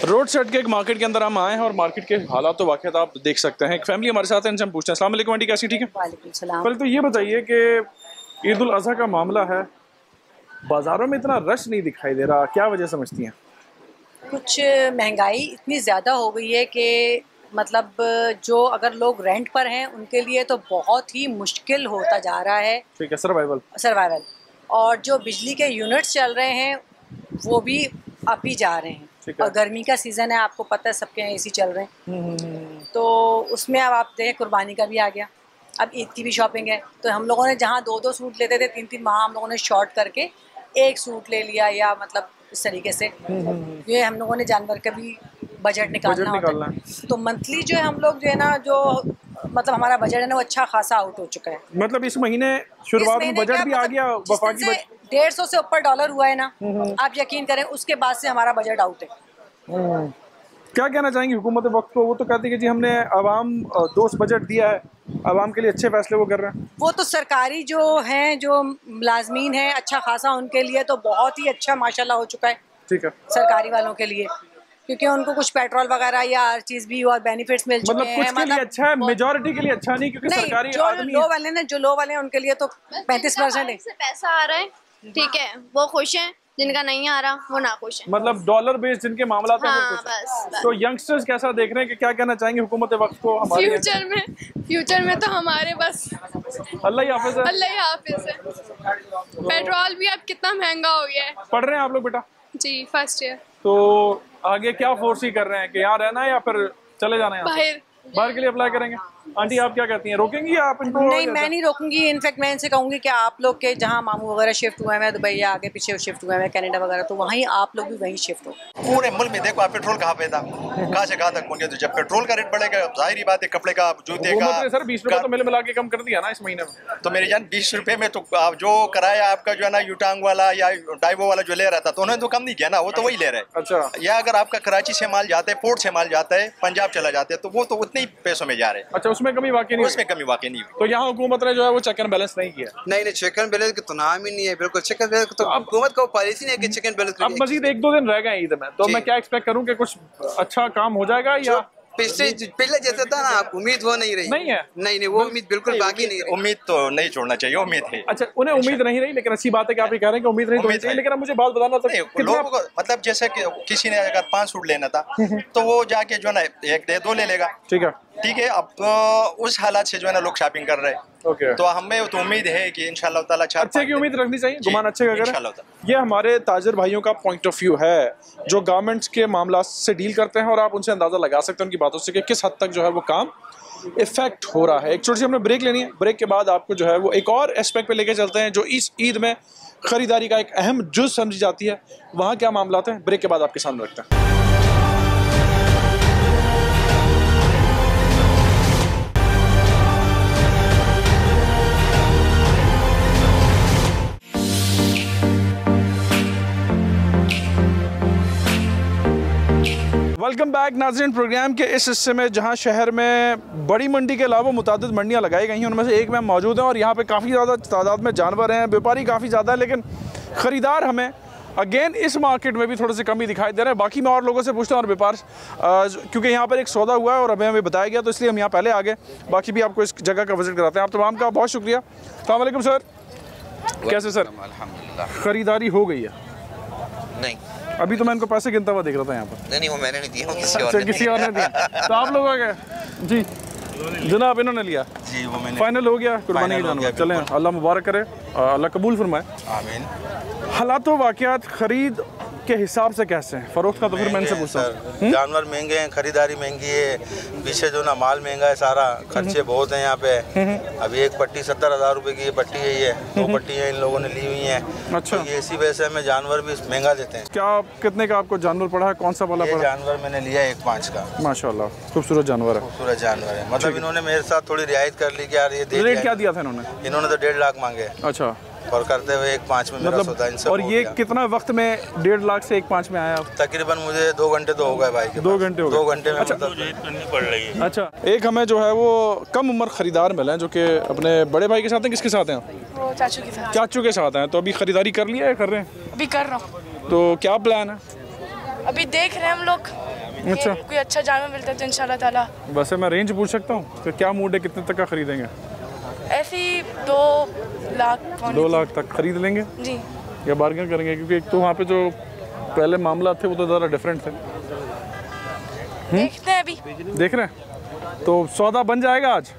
रोड साइड के एक मार्केट के अंदर हम आए हैं और मार्केट के हालात तो वाक़ई आप देख सकते हैं। एक फैमिली हमारे साथ है, इनसे हम पूछते हैं। अस्सलाम वालेकुम आंटी, कैसी? ठीक है, वालेकुम सलाम। पहले तो ये बताइए कि ईद उल अज़हा का मामला है, बाज़ारों में इतना रश नहीं दिखाई दे रहा, क्या वजह समझती हैं? कुछ महंगाई इतनी ज़्यादा हो गई है कि मतलब जो अगर लोग रेंट पर हैं उनके लिए तो बहुत ही मुश्किल होता जा रहा है। ठीक है, सर्वाइवल। और जो बिजली के यूनिट्स चल रहे हैं वो भी अप ही जा रहे हैं। और गर्मी का सीज़न है, आपको पता है सबके यहाँ एसी चल रहे हैं। तो उसमें अब आप देखें कुर्बानी का भी आ गया, अब ईद की भी शॉपिंग है। तो हम लोगों ने जहाँ 2-2 सूट लेते थे 3-3 माह, हम लोगों ने शॉर्ट करके एक सूट ले लिया, या मतलब इस तरीके से ये हम लोगों ने जानवर का भी बजट निकालना होता है। तो मंथली जो है हम लोग जो है ना, जो मतलब हमारा बजट है ना वो अच्छा खासा आउट हो चुका है। मतलब इस महीने शुरुआत में बजट भी आ गया, वफाकी 150 से ऊपर डॉलर हुआ है ना, आप यकीन करें उसके बाद से हमारा बजट आउट है। क्या कहना चाहेंगे हुकूमत वक्त को? वो तो कहती है कि जी हमने आवाम दोस्त बजट दिया है, आवाम के लिए अच्छे फैसले वो कर रहे हैं। वो तो सरकारी जो हैं, जो मुलाजमीन हैं, अच्छा खासा उनके लिए तो बहुत ही अच्छा माशाल्लाह हो चुका है। ठीक है, सरकारी वालों के लिए, क्योंकि उनको कुछ पेट्रोल वगैरह या हर चीज़ भी और बेनिफिट्स मिल चुके हैं। कुछ के लिए अच्छा है, मेजॉरिटी के लिए अच्छा नहीं, क्योंकि सरकारी जो लो वाले हैं उनके लिए तो 35% पैसा आ रहा है, ठीक है, वो खुश हैं। जिनका नहीं आ रहा वो ना खुश है। मतलब डॉलर बेस्ड जिनके मामला हैं हाँ, वो बस। तो यंगस्टर्स कैसा देख रहे हैं, कि क्या कहना चाहेंगे हुकूमत वक्त को? हमारे फ्यूचर में तो हमारे बस अल्लाह ही हाफिज़ है, अल्लाह ही हाफिज़ है। पेट्रोल भी अब कितना महंगा हो गया है। पढ़ रहे हैं आप लोग बेटा? जी, फर्स्ट ईयर। तो आगे क्या फोर्सी कर रहे हैं, कि यहाँ रहना है या फिर चले जाना है? बाहर के लिए अप्लाई करेंगे। आंटी आप क्या कहती हैं, रोकेंगी या आप इनको? नहीं, मैं नहीं रोकूंगी। इनफैक्ट मैं इनसे कहूँगी कि आप लोग के जहाँ मामू वगैरह शिफ्ट हुए हैं दुबई या आगे पीछे शिफ्ट हुए हैं कनाडा वगैरह, तो वहीं आप लोग भी वहीं शिफ्ट हो। पूरे मुल्क में देखो आप पेट्रोल कहाँ पे था, कहाँ से कहाँ तक पहुँच गया। तो जब पेट्रोल का रेट बढ़ेगा, जाहिर बात है कपड़े का, जूते का। सर 20 रुपये तो मिला के कम कर दिया ना इस महीने में। तो मेरी जान 20 रुपये में तो आप जो किराया आपका जो है ना यूटांग वाला या डाइवो वाला जो ले रहा था, तो उन्होंने तो कम नहीं किया ना, वो तो वही ले रहे हैं। अच्छा, या अगर आपका कराची से माल जाता है, पोर्ट से माल जाता है, पंजाब चला जाता है, तो वो तो उतने ही पैसों में जा रहे हैं। अच्छा, उसमें कमी वाकई नहीं, उसमें कमी वाकई नहीं हुई। तो यहाँ हुकूमत ने जो है वो चेक एंड बैलेंस नहीं किया। नहीं, चेक एंड बैलेंस तो नाम ही नहीं है, बिल्कुल चेक एंड बैलेंस तो हुकूमत का पॉलिसी नहीं है कि चेक एंड बैलेंस। अब मजीद 1-2 दिन रह गए ईद में, तो मैं क्या एक्सपेक्ट करूँ कि कुछ अच्छा काम हो जाएगा या पहले जैसा था ना, उम्मीद वो नहीं रही? नहीं है, नहीं, वो उम्मीद बिल्कुल बाकी नहीं रही। उम्मीद तो नहीं छोड़ना चाहिए, उम्मीद है। अच्छा, उन्हें उम्मीद नहीं रही, लेकिन अच्छी बात है कि आप ये कह रहे हैं कि उम्मीद नहीं होनी चाहिए। लेकिन अब मुझे बात बताना था, लोगों को मतलब जैसे कि किसी ने अगर 5 सूट लेना था तो वो जाके जो ना 1-2 ले लेगा, ठीक है। अब तो उस हालात से जो है ना लोग शॉपिंग कर रहे हैं। तो हमें तो उम्मीद है कि इंशाल्लाह ताला अच्छे की उम्मीद रखनी चाहिए, गुमान अच्छे का करें। ये हमारे ताजर भाइयों का पॉइंट ऑफ व्यू है जो गवर्नमेंट्स के मामला से डील करते हैं, और आप उनसे अंदाजा लगा सकते हैं उनकी बातों से कि किस हद तक जो है वो काम इफेक्ट हो रहा है। एक छोटी सी हमने ब्रेक लेनी है, ब्रेक के बाद आपको जो है वो एक और एस्पेक्ट पे लेके चलते हैं जो इस ईद में खरीदारी का एक अहम जुज़ समझी जाती है। वहाँ क्या मामला हैं, ब्रेक के बाद आपके सामने रखते हैं। वेलकम बैक नाज़रीन। प्रोग्राम के इस हिस्से में जहां शहर में बड़ी मंडी के अलावा मुतादिद मंडियां लगाई गई हैं, उनमें से एक में हम मौजूद हैं और यहाँ पे काफ़ी ज़्यादा तादाद में जानवर हैं, व्यापारी काफ़ी ज़्यादा है, लेकिन ख़रीदार हमें अगेन इस मार्केट में भी थोड़े से कम ही दिखाई दे रहे हैं। बाकी मैं और लोगों से पूछता हूँ और व्यापार, क्योंकि यहाँ पर एक सौदा हुआ है और हमें बताया गया, तो इसलिए हम यहाँ पहले आ गए। बाकी भी आपको इस जगह का विजिट कराते हैं। आप तमाम का बहुत शुक्रिया। अस्सलाम वालेकुम सर, कैसे सर? अल्हम्दुलिल्लाह। ख़रीदारी हो गई है? नहीं, अभी तो मैं इनको पैसे गिनता हुआ देख रहा था यहाँ पर। नहीं, वो मैंने नहीं दिया, किसी और ने दिया। तो आप लोग आ गए जी जनाब, इन्होंने लिया जी, वो मैंने फाइनल हो गया, कुर्बानी का जानवर। चलें, अल्लाह मुबारक करे, अल्लाह कबूल फरमाए। आमीन। हालात वाक़यात खरीद के हिसाब से कैसे हैं? फरोख्त का तो फिर मैं इनसे पूछता हूँ। जानवर महंगे हैं, खरीदारी महंगी है, पीछे जो ना माल महंगा है, सारा खर्चे बहुत हैं यहाँ पे। अभी एक पट्टी 70,000 रुपए की पट्टी है, ये 2 पट्टियाँ इन लोगों ने ली हुई हैं। अच्छा, तो ये इसी वजह से हमें जानवर भी महंगा देते हैं। क्या कितने का आपको जानवर पड़ा है? कौन सा वाला पड़ा? जानवर मैंने लिया 1.5 का। माशाल्लाह, खूबसूरत जानवर है। खूबसूरत जानवर है, मतलब इन्होंने मेरे साथ थोड़ी रियायत कर ली कि यार ये रेट क्या दिया था इन्होंने? इन्होंने तो 1.5 लाख मांगे। अच्छा, और करते हुए 1.5 में मेरा सौदा इनसे। और ये कितना वक्त में 1.5 लाख से 1.5 में आया? तकरीबन मुझे 2 घंटे तो हो गए भाई के 2 घंटे हो गए। 2 घंटे में अच्छा, करनी पड़ रही है। अच्छा, एक हमें जो है वो कम उम्र खरीदार मिले हैं जो कि अपने बड़े भाई के साथ हैं। किसके साथ हैं? वो चाचू के साथ। चाचू के साथ हैं। तो अभी खरीदारी कर लिया है, कर रहे हैं? अभी कर रहा हूँ। तो क्या प्लान है? अभी देख रहे हैं हम लोग। अच्छा, कोई अच्छा जानवर मिलता है तो इंशाल्लाह ताला। वैसे मैं रेंज पूछ सकता हूँ कि क्या मूड है, कितने तक का खरीदेंगे? ऐसे ही 2 लाख 2 लाख तक खरीद लेंगे जी, या बार्गेन करेंगे? क्योंकि एक तो वहाँ पे जो पहले मामला थे वो तो ज़रा डिफरेंट थे। देखते हैं, अभी देख रहे हैं। तो सौदा बन जाएगा आज?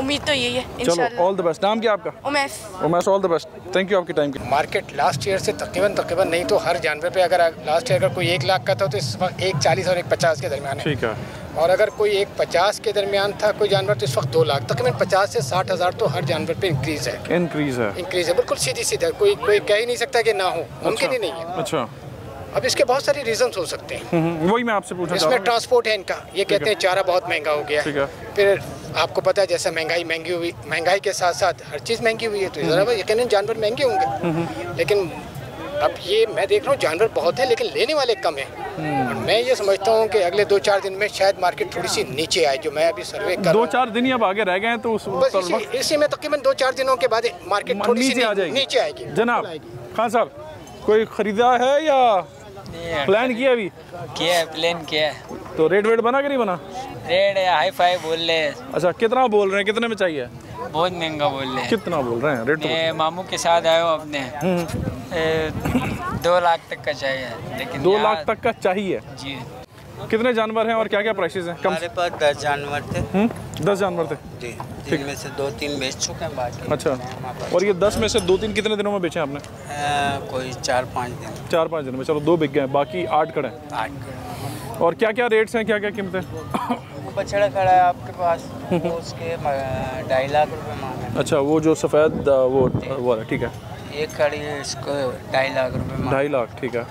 उम्मीद तो यही है इंशाल्लाह। चलो, ऑल द बेस्ट। नाम क्या आपका? Umesh. Umesh, all the best, thank you आपके टाइम के। मार्केट लास्ट ईयर से तकरीबन नहीं तो हर जानवर पे अगर लास्ट ईयर अगर कोई 1 लाख का था तो इस वक्त 1.40 और 1.50 के दरमियान है। ठीक है। और अगर कोई 1.50 के दरमियान था कोई जानवर तो इस वक्त 2 लाख, तकरीबन 50 से 60 हज़ार तो हर जानवर पे इंक्रीज है। बिल्कुल सीधा, कोई कह ही नहीं सकता कि ना हो, मुमकिन ही नहीं है। अच्छा, अब इसके बहुत सारे रीजंस हो सकते हैं। वही मैं आपसे पूछना इसमें ट्रांसपोर्ट है इनका, ये कहते हैं चारा बहुत महंगा हो गया है। फिर आपको पता है जैसे महंगाई के साथ साथ हर चीज़ महंगी हुई है, तो ज़रा यकीनन जानवर महंगे होंगे। लेकिन अब ये मैं देख रहा हूँ जानवर बहुत है लेकिन लेने वाले कम हैं। और मैं ये समझता हूँ कि अगले 2-4 दिन में शायद मार्केट थोड़ी सी नीचे आए, जो मैं अभी सर्वे कर 2-4 दिन ही अब आगे रह गए हैं, तो इसी में तकरीबन 2-4 दिनों के बाद मार्केट थोड़ी सी नीचे आएगी। जनाब खान साहब, कोई खरीदा है या प्लान किया? अभी प्लान किया है। तो रेट वेट बना कि नहीं बना? रेट हाई फाई बोल रहे हैं। अच्छा, कितना बोल रहे हैं? कितने में चाहिए? बहुत महंगा बोल रहे हैं। कितना बोल रहे हैं रेट? मैं मामू के साथ आया हूँ अपने। 2 लाख तक का चाहिए, लेकिन 2 लाख तक का चाहिए जी। कितने जानवर हैं और क्या क्या प्राइसेस हैं? हमारे पास 10 जानवर थे। 10 जानवर थे जी, जिनमें से 2-3 बेच चुके हैं बाकी। अच्छा, और ये 10 में से 2-3 कितने दिनों में बेचे आपने? कोई 4-5 दिन। 4-5 दिन में, चलो 2 बिक गए, बाकी 8 खड़े हैं। 8 खड़े। और क्या क्या रेट्स हैं, क्या क्या कीमतें? बछड़ा खड़ा है आपके पास, उसके 2.5 लाख रुपए मांगे। अच्छा, वो जो सफ़ेद वो है, ठीक है। एक खड़ी है, इसको 2.5 लाख रुपए मांगे। 2.5 लाख, ठीक है।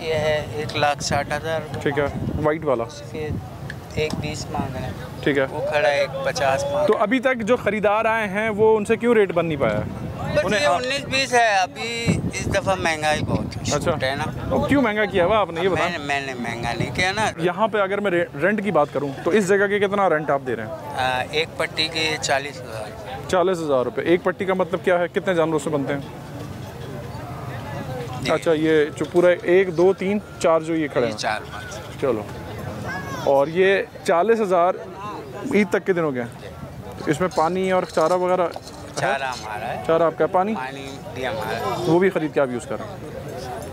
ये है 1,60,000, ठीक है। वाइट वाला 1,20 मांग रहे हैं, ठीक है। वो खड़ा है 1,50 मांग। तो अभी तक जो खरीदार आए हैं वो उनसे क्यों रेट बन नहीं पाया? बस ये 19-20 है अभी, इस दफा महंगाई बहुत है ना। तो क्यों महंगा किया हुआ आपने, ये बताएं। मैंने महंगा नहीं किया ना। यहाँ पे अगर मैं रेंट की बात करूँ तो इस जगह के कितना रेंट आप दे रहे हैं? एक पट्टी के 40,000। 40,000 रुपये। एक पट्टी का मतलब क्या है, कितने जानवरों से बनते हैं? अच्छा, ये जो पूरा 1 2 3 4 जो ये खड़े हैं, 4-5, चलो। और ये 40,000 ईद तक के दिन हो गए। तो इसमें पानी और चारा वगैरह? चारा हमारा है। चारा आपका? पानी भी हमारा, वो भी खरीद के आप यूज़ कर रहे हैं?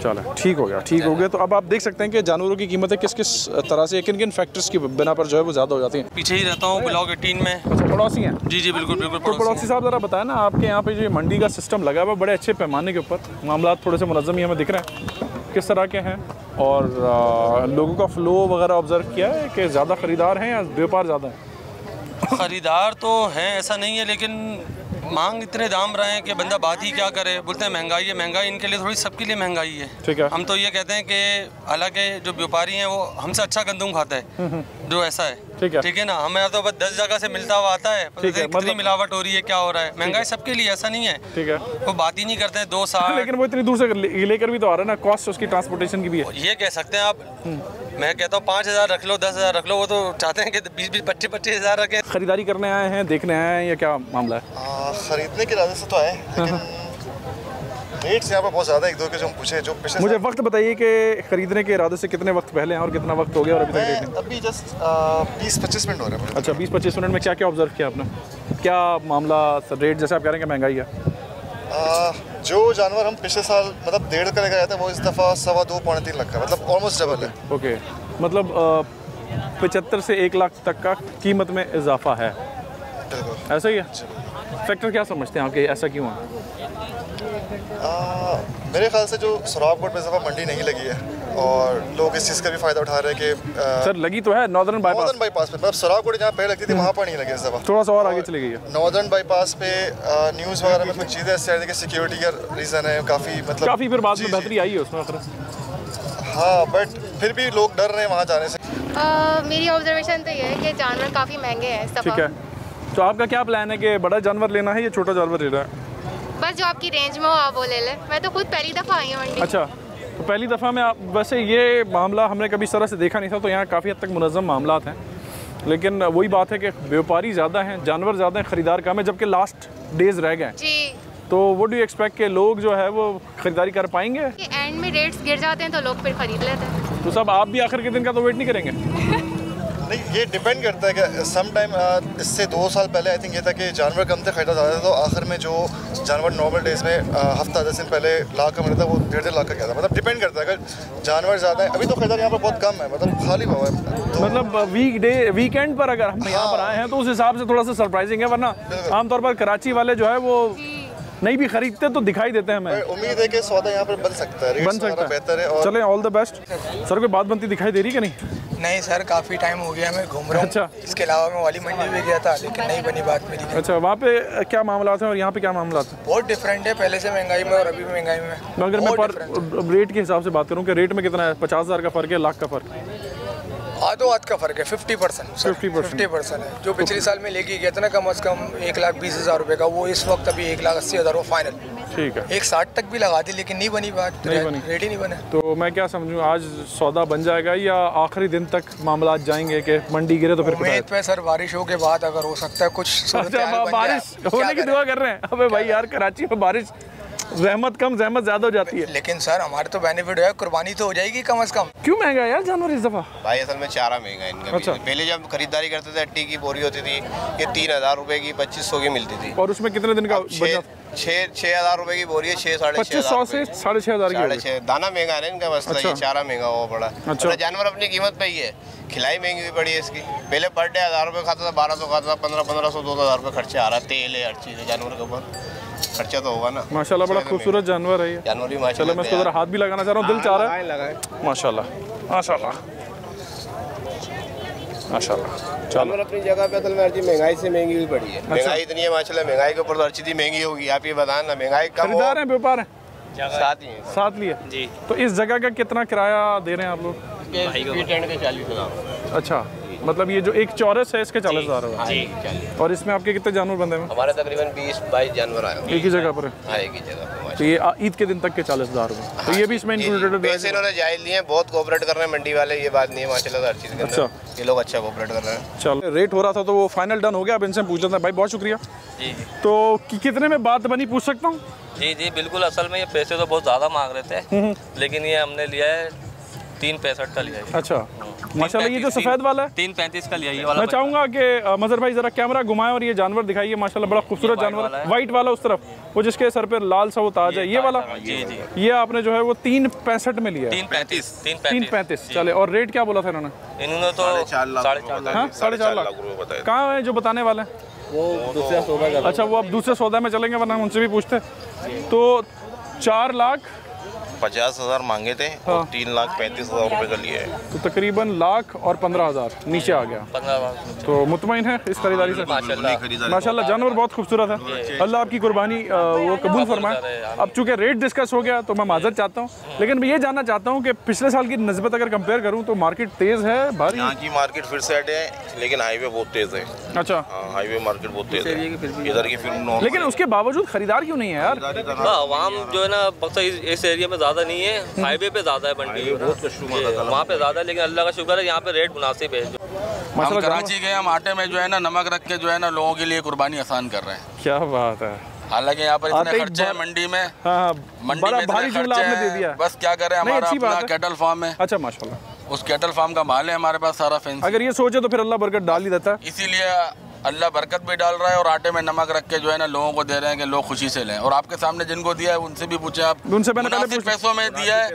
चलो, ठीक हो गया। तो अब आप देख सकते हैं कि जानवरों की कीमतें किस किस तरह से, किन किन फैक्टर्स की बिना पर जो है वो ज़्यादा हो जाती हैं। पीछे ही रहता हूँ, ब्लॉक 18 में। अच्छा, पड़ोसी हैं? जी बिल्कुल बिल्कुल। तो पड़ोसी साहब ज़रा बताएं ना, आपके यहाँ पे जो मंडी का सिस्टम लगा हुआ है बड़े अच्छे पैमाने के ऊपर, मामला थोड़े से मुनज़्ज़म ही हमें दिख रहे हैं, किस तरह के हैं? और लोगों का फ़्लो वगैरह ऑब्ज़र्व किया है कि ज़्यादा ख़रीदार हैं या व्यापार ज़्यादा है? ख़रीदार तो हैं, ऐसा नहीं है, लेकिन मांग इतने दाम रहे हैं कि बंदा बात ही क्या करे। बोलते हैं महंगाई है, महंगाई इनके लिए थोड़ी, सबके लिए महंगाई है। ठीक है। हम तो ये कहते हैं कि हालांकि जो व्यापारी हैं वो हमसे अच्छा गंदम खाता है, जो ऐसा है। ठीक है ना, हमें तो बस 10 जगह से मिलता हुआ आता है, कितनी मिलावट हो रही है, क्या हो रहा है। महंगाई सबके लिए, ऐसा नहीं है। ठीक है, वो बात ही नहीं करते हैं 2 साल। लेकिन वो इतनी दूर से लेकर भी तो आ रहा है ना, कॉस्ट उसकी ट्रांसपोर्टेशन की भी है। ये कह सकते हैं आप, मैं कहता हूँ 5,000 रख लो, 10,000 रख लो, वो तो चाहते हैं कि 20-20, 25,000 रखें। खरीदारी करने आए हैं, देखने आए हैं, या क्या मामला है? खरीदने के इरादे से तो आए, लेकिन रेट्स यहाँ पर बहुत ज़्यादा, 1-2 के जो हम पूछे, जो पिछले मुझे वक्त बताइए कि खरीदने के इरादे से कितने वक्त पहले हैं और कितना वक्त हो गया और अभी तक रेट? अभी जस्ट 20-25 मिनट हो रहे हैं। अच्छा, 20-25 मिनट में क्या क्या ऑब्जर्व किया आपने? क्या मामला रेट, जैसे आप कह रहे हैं कि महंगाई है? जो जानवर हम पिछले साल मतलब 1.5 का लेकर आए थे, वो इस दफ़ा 2.25-3 लाख का, मतलब ऑलमोस्ट डबल है। ओके, मतलब 75 से 1 लाख तक का कीमत में इजाफा है। ऐसा ही है? फैक्टर क्या समझते हैं आपके, ऐसा क्यों है? मेरे ख्याल से जो सुराबकोट में इस दफ़ा मंडी नहीं लगी है और लोग इस चीज़ का भी फ़ायदा उठा रहे हैं कि सर लगी तो है नॉर्दर्न बाईपास पे, मतलब सुराबकोट जहाँ पहले लगती थी वहाँ पर नहीं लगी इस दफ़ा, थोड़ा सा और आगे चली गई है। नॉर्दर्न बाईपास पे न्यूज़ वगैरह में कुछ चीज़ें ऐसे कि सिक्योरिटी का रीज़न है, काफ़ी मतलब काफ़ी फिर बाद में बेहतरी आई है उसमें। हाँ, बट फिर भी लोग डर रहे हैं वहाँ जाने से। मेरी ऑब्जर्वेशन तो ये है कि जानवर काफ़ी महंगे हैं इस दफ़ा। ठीक है, तो आपका क्या प्लान है कि बड़ा जानवर लेना है या छोटा जानवर लेना है? बस जो आपकी रेंज में हो आप वो ले लें। मैं तो खुद पहली दफ़ा आई हूँ मंडी। अच्छा, तो पहली दफ़ा में आप, वैसे ये मामला हमने कभी इस तरह से देखा नहीं था, तो यहाँ काफ़ी हद तक मुनज़्ज़म मामलात हैं, लेकिन वही बात है कि व्यापारी ज़्यादा हैं, जानवर ज़्यादा हैं, ख़रीदार कम है, जबकि लास्ट डेज़ रह गए जी। तो वो डू एक्सपेक्ट के लोग जो है वो ख़रीदारी कर पाएंगे? एंड में रेट्स गिर जाते हैं तो लोग फिर ख़रीद लेते हैं। तो सब आप भी आखिर के दिन का तो वेट नहीं करेंगे? नहीं, ये डिपेंड करता है कि सम टाइम इससे 2 साल पहले आई थिंक ये था कि जानवर कम थे, खरीदा ज़्यादा था, तो आखिर में जो जानवर नॉर्मल डेज़ में हफ्ता 10 दिन पहले लाख का मिला था वो 1.5 लाख का क्या था। मतलब डिपेंड करता है, अगर जानवर ज़्यादा है, अभी तो खरीदारी यहाँ पर बहुत कम है, मतलब खाली हुआ है। तो मतलब वीकेंड पर अगर हम यहाँ पर आए हैं तो उस हिसाब से थोड़ा सा सरप्राइजिंग है, वरना आमतौर पर कराची वाले जो है वो नहीं भी खरीदते तो दिखाई देते हैं हमें। उम्मीद है कि सौदा यहाँ पर बन सकता है, बन सकता है, बेहतर है। और चलें, ऑल द बेस्ट। सर कोई बात बनती दिखाई दे रही कि नहीं? नहीं सर, काफ़ी टाइम हो गया मैं घूम रहा हूँ। अच्छा, इसके अलावा मैं वाली मंडी भी गया था, लेकिन नहीं बनी बात मेरी। अच्छा, वहाँ पे क्या मामला है और यहाँ पे क्या मामला है? बहुत डिफरेंट है, पहले से महंगाई में और अभी भी महंगाई में। अगर मैं पर रेट के हिसाब से बात करूँ कि रेट में कितना है, 50,000 का फ़र्क है, लाख का फ़र्क है? आधो हाथ का फ़र्क है, 50% है। जो पिछले साल में लेके गया था ना कम से कम 1,20,000 रुपये का, वो इस वक्त अभी 1,80,000 वो फाइनल। ठीक है, 1,60 तक भी लगा दी, लेकिन नहीं बनी बात, रेडी नहीं बने। तो मैं क्या समझूं, आज सौदा बन जाएगा या आखिरी दिन तक मामला जाएंगे कि मंडी गिरे तो फिर? उम्मीद पे सर बारिशों के बाद अगर हो सकता है कुछ। अच्छा, बारिश होने की दुआ कर रहे हैं? अबे भाई यार, कराची में बारिश रहमत कम जहमत ज्यादा हो जाती है। लेकिन सर हमारे तो बेनिफिट है, कुर्बानी तो हो जाएगी कम से कम। क्यों महंगा है यार जानवर इस दफा? भाई असल में चारा महंगा है इनका। अच्छा। पहले जब खरीदारी करते थे अट्टी की बोरी होती थी, ये 3,000 रुपए की 2,500 की मिलती थी। और उसमें कितने दिन का? 6,000 रुपए की बोरी है, 6,500 से 6,500 की। दाना महंगा है ना इनका मसला। अच्छा। ये चारा महंगा हुआ पड़ा। अच्छा। जानवर अपनी कीमत पे ही है, खिलाई महंगी भी पड़ी है इसकी। पहले पर डे 1,000 रुपए खाता था, 1,200 खाता था, 1,500 2,000 रुपए खर्चा आ रहा है। तेल है, हर चीज़ है, जानवर के ऊपर खर्चा तो होगा ना। माशाल्लाह बड़ा खूबसूरत जानवर है ये। जानवर भी माशाल्लाह, मैं इसको जरा हाथ भी लगाना चाह रहा हूँ, दिल चाह रहा है। माशाल्लाह माशाल्लाह माशाल्लाह। जानवर अपनी जगह पे असल में हर चीज़ महंगाई से महंगी हुई पड़ी है। महंगाई इतनी है माशाल्लाह, महंगाई के ऊपर तो हर चीज़ महंगी होगी। आप ये बताएं ना, महंगाई कम। खरीदार हैं, व्यापार है? साथ लिए जी। तो इस जगह का कितना किराया दे रहे हैं आप लोग? 40,000। अच्छा, मतलब ये जो एक चौरस है इसके 40,000 हुआ। और इसमें आपके कितने जानवर बंधे हैं? हमारे तकरीबन 20-22 जानवर आए एक ही जगह पर है? हाँ, एक ही जगह। तो ये ईद के दिन तक के 40,000 हुए, तो ये भी इसमें इंक्लूडेड है? पैसे इन्होंने जायज़ लिए हैं, बहुत कोऑपरेट कर रहे हैं मंडी वाले, ये बात नहीं है माशाल्लाह हर चीज़ के अंदर। अच्छा, ये लोग अच्छा कोऑपरेट कर रहे हैं। चलो, रेट हो रहा था तो वो फाइनल डन हो गया, अब इनसे पूछ लेते हैं। भाई बहुत शुक्रिया। जी तो कितने में बात बनी, पूछ सकता हूँ? जी जी बिल्कुल। असल में ये पैसे तो बहुत ज़्यादा मांग रहे थे, लेकिन ये हमने लिया है 365 का लिया है। अच्छा, माशाल्लाह। ये जो सफ़ेद वाला है 335 का लिया ये वाला। मैं चाहूँगा कि मजहर भाई ज़रा कैमरा घुमाएं और ये जानवर दिखाइए। माशाल्लाह बड़ा खूबसूरत जानवर है। वाइट वाला उस तरफ, वो जिसके सर पे लाल सा वो ताज है, ये वाला? जी जी। ये आपने जो है वो 365 में लिया है? 335। चले। और रेट क्या बोला था इन्होंने? इन्होंने तो 4.5 लाख 4.5 लाख बताया। कहाँ है जो बताने वाले हैं? वो दूसरा सौदा। अच्छा, वो अब दूसरे सौदा में चलेंगे, वरना उनसे भी पूछते। तो 4,50,000 मांगे थे और 3,35,000 रुपए का लिए है। तो तकरीबन 1,15,000 नीचे आ गया। 15,000। तो मुतमईन है इस खरीदारी से? माशाल्लाह जानवर बहुत खूबसूरत है। अल्लाह आपकी कुर्बानी वो कबूल फरमाए। अब चूँकि रेट डिस्कस हो गया तो मैं माजरत चाहता हूँ, लेकिन मैं ये जानना चाहता हूँ कि पिछले साल की निस्बत अगर कंपेयर करूँ तो मार्केट तेज़ है, भारी? यहाँ की मार्केट फिर सेट है, लेकिन हाईवे बहुत तेज़ है। अच्छा, हाईवे मार्केट बहुत तेज़ है इधर की फिर। लेकिन उसके बावजूद खरीदार क्यों नहीं है यार? आवाम जो है ना इस एरिया में ज़्यादा नहीं है, हाईवे पे ज़्यादा है, मंडी वहाँ पे ज़्यादा है, लेकिन अल्लाह का शुक्र है यहाँ पे रेट मुनासिब है। हम कराची गए, हम आटे में जो है ना नमक रख के जो है ना लोगों के लिए कुर्बानी आसान कर रहे हैं। क्या बात है। हालांकि यहाँ पर इतने खर्चे हैं मंडी में। हाँ, मंडी में भारी जुमला आपने दे दिया। बस क्या करें, हमारा अपना कैटल फार्म है। अच्छा, माशाल्लाह। उस कैटल फार्म का माल है हमारे पास सारा फेंस। अगर ये सोचे तो फिर अल्लाह बरकत डाल ही देता है। इसीलिए अल्लाह बरकत भी डाल रहा है और आटे में नमक रख के जो है ना लोगों को दे रहे हैं कि लोग खुशी से लें। और आपके सामने जिनको दिया है उनसे भी पूछे आप, उनसे मैंने पहले पैसों में दिया है,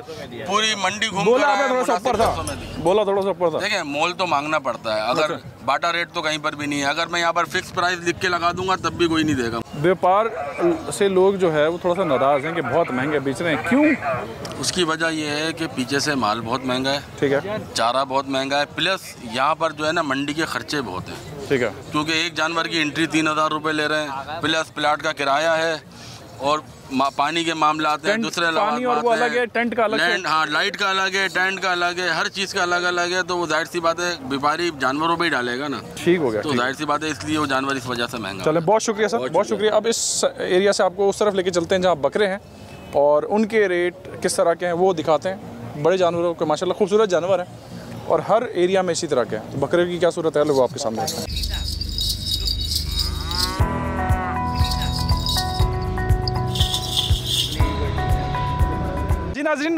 पूरी मंडी घूम बोला थोड़ा सा ऊपर था। देखिए मोल तो मांगना पड़ता है, अगर बाटा रेट तो कहीं पर भी नहीं है। अगर मैं यहाँ पर फिक्स प्राइस लिख के लगा दूंगा तब भी कोई नहीं देगा। व्यापार से लोग जो है वो थोड़ा सा नाराज हैं कि बहुत महंगे बेच रहे हैं। क्यों? उसकी वजह ये है कि पीछे से माल बहुत महंगा है, ठीक है, चारा बहुत महंगा है, प्लस यहाँ पर जो है ना मंडी के खर्चे बहुत हैं, ठीक है, क्योंकि एक जानवर की एंट्री 3,000 रुपये ले रहे हैं, प्लस प्लाट का किराया है और पानी के मामला आते हैं, दूसरे पानी और वो अलग है, टेंट का अलग है, हाँ लाइट का अलग है, टेंट का अलग है, हर चीज़ का अलग अलग है। तो वो जाहिर सी बात है व्यापारी जानवरों पे ही डालेगा ना। ठीक हो गया। तो जाहिर सी बात है इसलिए वो जानवर इस वजह से महंगा। चले, बहुत शुक्रिया सर, बहुत शुक्रिया। अब इस एरिया से आपको उस तरफ लेके चलते हैं जहाँ बकरे हैं और उनके रेट किस तरह के हैं वो दिखाते हैं। बड़े जानवरों के माशाल्लाह खूबसूरत जानवर हैं और हर एरिया में इसी तरह के हैं। बकरे की क्या सूरत है वो आपके सामने है। जी नाज़रीन,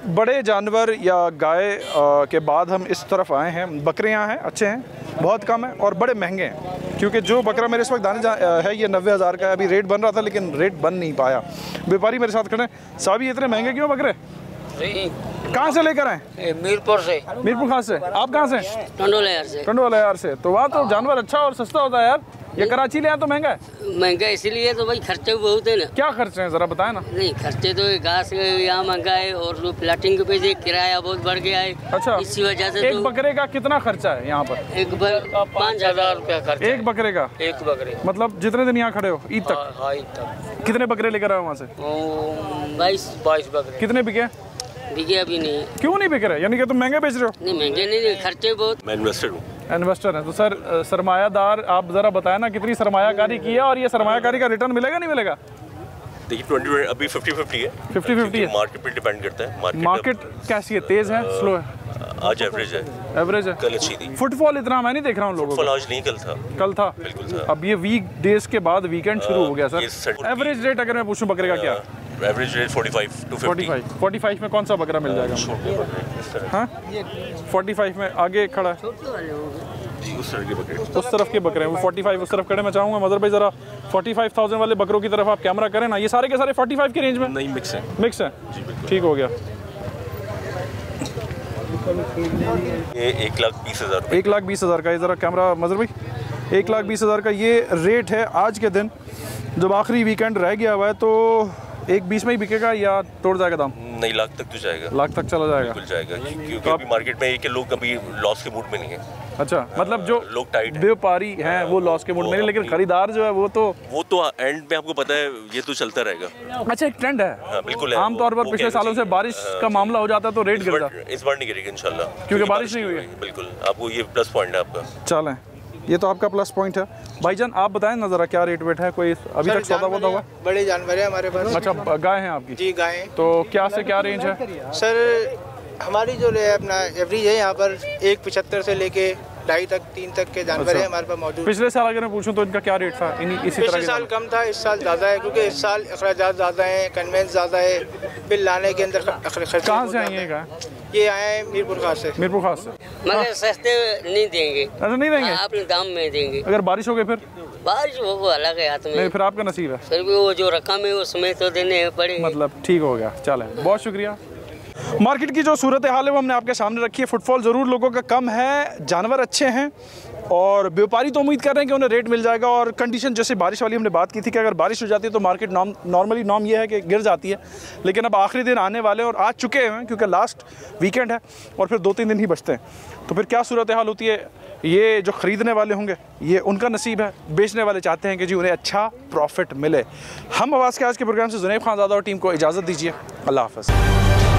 बड़े जानवर या गाय के बाद हम इस तरफ आए हैं। बकरे यहाँ हैं, अच्छे हैं, बहुत कम है और बड़े महंगे हैं, क्योंकि जो बकरा मेरे इस वक्त दाने है ये 90,000 का है। अभी रेट बन रहा था लेकिन रेट बन नहीं पाया। व्यापारी मेरे साथ खड़े हैं। साहब इतने महंगे क्यों बकरे? कहाँ से लेकर आए? मीरपुर से। मीरपुर कहाँ से? आप कहाँ से? टंडोला से। टंडोला से। तो वहाँ तो जानवर अच्छा और सस्ता होता है यार। ये कराची ले आए तो महंगा है? महंगा इसलिए तो भाई खर्चे बहुत है ना। क्या खर्चे हैं जरा बताए ना। नहीं खर्चे तो घास यहाँ महंगा है और जो प्लाटिंग के पैसे किराया बहुत बढ़ गया है। अच्छा, इसी वजह से। एक बकरे का कितना खर्चा है यहाँ पर? एक 5,000 रुपया खर्चा। एक बकरे का? एक बकरे मतलब जितने दिन यहाँ खड़े हो ईद तक? हाँ ईद तक। कितने बकरे लेकर आए वहाँ से? 22 बकरे। कितने बिके? बिके अभी नहीं। क्यों नहीं बिक रहे? यानी कि तुम महंगे बेच रहे हो? नहीं महंगे नहीं, खर्चे बहुत। मैं इन्वेस्टर हूँ। इन्वेस्टर है तो सर सरमायादार आप ज़रा बताएं ना कितनी सरमायाकारी की है और ये सरमायाकारी का रिटर्न मिलेगा नहीं मिलेगा? देखिए 20 अभी 50-50 है। 50-50 है। मार्केट पे डिपेंड करता है। मार्केट कैसी है? तेज़ है, स्लो है? आज एवरेज है। एवरेज है। कल अच्छी थी। फुटफॉल इतना मैं नहीं देख रहा हूँ लोगों को। आज नहीं, कल था। कल था? बिल्कुल था। अब ये वीक डेज के बाद वीकेंड शुरू हो गया सर। एवरेज रेट अगर मैं पूछूँ बकरे का क्या? Average rate 45 to 50। 45 में कौन सा बकरा मिल जाएगा? हाँ 45 में आगे खड़ा है उस तरफ के बकरे हैं वो 45 उस तरफ खड़े। मैं चाहूँगा मदर भाई ज़रा 45,000 वाले बकरों की तरफ आप कैमरा करें ना। ये सारे के सारे 45 की रेंज में? नहीं, मिक्स है। मिक्स है, ठीक हो गया। ये 1,20,000। 1,20,000 का। ये ज़रा कैमरा मदर भाई, 1,20,000 का ये रेट है आज के दिन। जब आखिरी वीकेंड रह गया हुआ है तो 1,20 में ही बिकेगा या तोड़ जाएगा दाम? नहीं, लाख तक तो जाएगा। लाख तक चला जाएगा? बिल्कुल जाएगा, क्योंकि अभी मार्केट में ये कि लोग अभी लॉस के मूड में नहीं है। अच्छा, मतलब जो लोग टाइट व्यापारी हैं वो लॉस के मूड में, लेकिन खरीदार जो है वो तो एंड में आपको पता है ये तो चलता रहेगा। अच्छा, एक ट्रेंड है। हाँ, बिल्कुल है। आमतौर पर पिछले सालों से बारिश का मामला हो जाता है तो रेट गिर जाता है। इस बार नहीं गिरेगी इंशाल्लाह, क्योंकि बारिश नहीं हुई है। बिल्कुल, आपको ये प्लस पॉइंट है आपका। चलें, ये तो आपका प्लस पॉइंट है। भाईजान आप बताएं ना जरा क्या रेट वेट है, कोई अभी तक सौदा वौदा हुआ? बड़े जानवर है हमारे पास। अच्छा, गाय हैं आपकी? जी, गाय। तो क्या से क्या रेंज है सर? हमारी जो अपना एवरेज है यहाँ पर 1.75 से लेके 2.5 तक 3 तक के जानवर है हमारे पास मौजूद। पिछले साल अगर मैं पूछूं तो इनका क्या रेट था? इसी तरह पिछले साल कम था, इस साल ज़्यादा है, क्योंकि इस साल अखराजात ज़्यादा है, कन्वेंस ज़्यादा है, बिल लाने के अंदर खर्च। कहाँ से आइएगा? ये आए हैं मीरपुर खास से। मीरपुर खास से, मगर सस्ते नहीं देंगे। अच्छा, नहीं देंगे? अपने दाम में देंगे। अगर बारिश हो गई फिर? बारिश हो वो अलग है हाथ में। नहीं, फिर आपका नसीब है। फिर भी वो जो रकम है उसमें तो देने पड़ेंगे। मतलब ठीक हो गया। चलें, बहुत शुक्रिया। मार्केट की जो सूरत हाल है वो हमने आपके सामने रखी है। फुटफॉल ज़रूर लोगों का कम है, जानवर अच्छे हैं और व्यापारी तो उम्मीद कर रहे हैं कि उन्हें रेट मिल जाएगा। और कंडीशन जैसे बारिश वाली हमने बात की थी कि अगर बारिश हो जाती है तो मार्केट नॉर्मली नॉर्म ये है कि गिर जाती है, लेकिन अब आखिरी दिन आने वाले और आ चुके हैं क्योंकि लास्ट वीकेंड है और फिर 2-3 दिन ही बचते हैं। तो फिर क्या सूरत हाल होती है, ये जो ख़रीदने वाले होंगे ये उनका नसीब है, बेचने वाले चाहते हैं कि जी उन्हें अच्छा प्रॉफिट मिले। हम आवाज़ के आज के प्रोग्राम से जुनैब खान ज़ादा और टीम को इजाज़त दीजिए। अल्लाह हाफ़िज़।